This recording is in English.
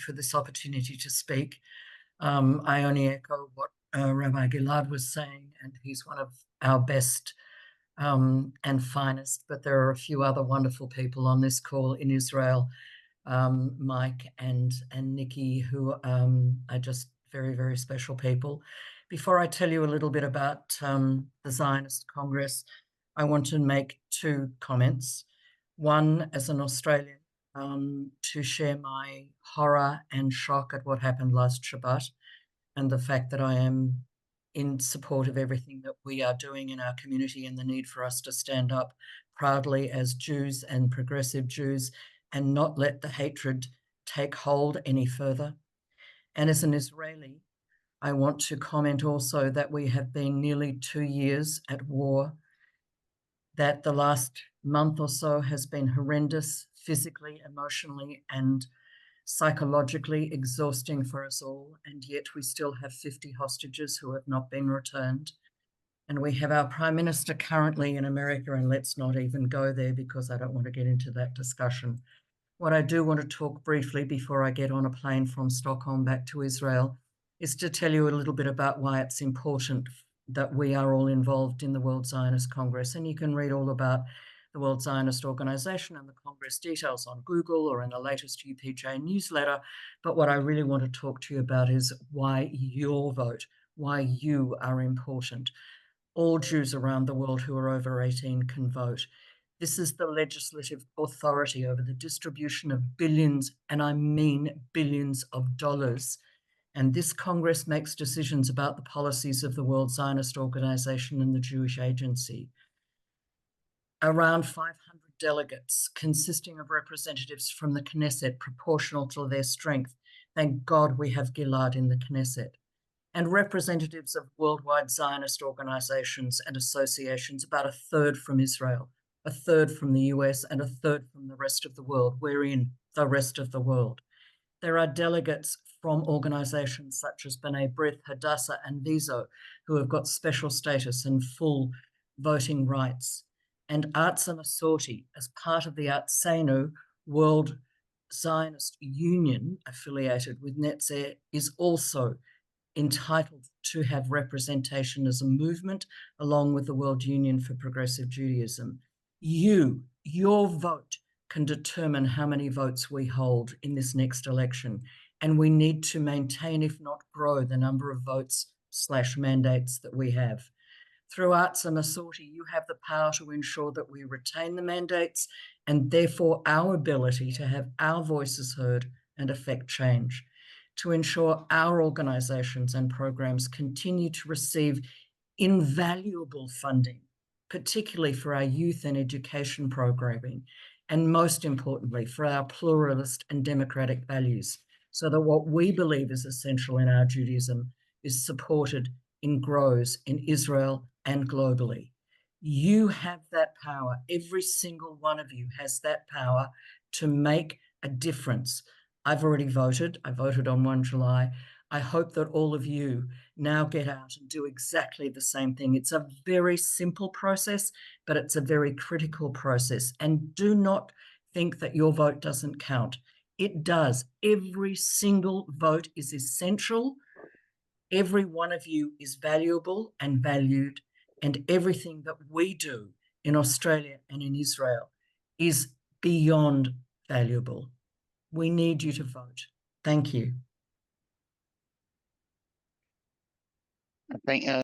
for this opportunity to speak. I only echo what Rabbi Gilad was saying, and he's one of our best and finest, but there are a few other wonderful people on this call in Israel, Mike and Nikki, who are just very, very special people. Before I tell you a little bit about the Zionist Congress, I want to make two comments. One, as an Australian, to share my horror and shock at what happened last Shabbat, and the fact that I am in support of everything that we are doing in our community and the need for us to stand up proudly as Jews and progressive Jews and not let the hatred take hold any further. And as an Israeli, I want to comment also that we have been nearly 2 years at war, that the last month or so has been horrendous, physically, emotionally, and psychologically exhausting for us all, and yet we still have 50 hostages who have not been returned. And we have our Prime Minister currently in America, and let's not even go there because I don't want to get into that discussion. What I do want to talk briefly before I get on a plane from Stockholm back to Israel is to tell you a little bit about why it's important that we are all involved in the World Zionist Congress. And you can read all about the World Zionist Organization and the Congress details on Google or in the latest UPJ newsletter. But what I really want to talk to you about is why your vote, why you are important. All Jews around the world who are over 18 can vote. This is the legislative authority over the distribution of billions, and I mean billions of dollars. And this Congress makes decisions about the policies of the World Zionist Organization and the Jewish Agency. Around 500 delegates consisting of representatives from the Knesset proportional to their strength. Thank God we have Gilad in the Knesset. And representatives of worldwide Zionist organizations and associations, about a third from Israel, a third from the US, and a third from the rest of the world. We're in the rest of the world. There are delegates from organizations such as B'nai B'rith, Hadassah, and Vizo, who have got special status and full voting rights. And Arza Masorti, as part of the Artseinu World Zionist Union affiliated with Netzer, is also entitled to have representation as a movement along with the World Union for Progressive Judaism. Your vote can determine how many votes we hold in this next election. And we need to maintain, if not grow, the number of votes/mandates that we have. Through Arza Masorti, you have the power to ensure that we retain the mandates and therefore our ability to have our voices heard and affect change, to ensure our organizations and programs continue to receive invaluable funding, particularly for our youth and education programming, and most importantly, for our pluralist and democratic values, so that what we believe is essential in our Judaism is supported and grows in Israel and globally. You have that power. Every single one of you has that power to make a difference. I've already voted. I voted on 1 July. I hope that all of you now get out and do exactly the same thing. It's a very simple process, but it's a very critical process. And do not think that your vote doesn't count. It does. Every single vote is essential. Every one of you is valuable and valued, and everything that we do in Australia and in Israel is beyond valuable. We need you to vote. Thank you. Thank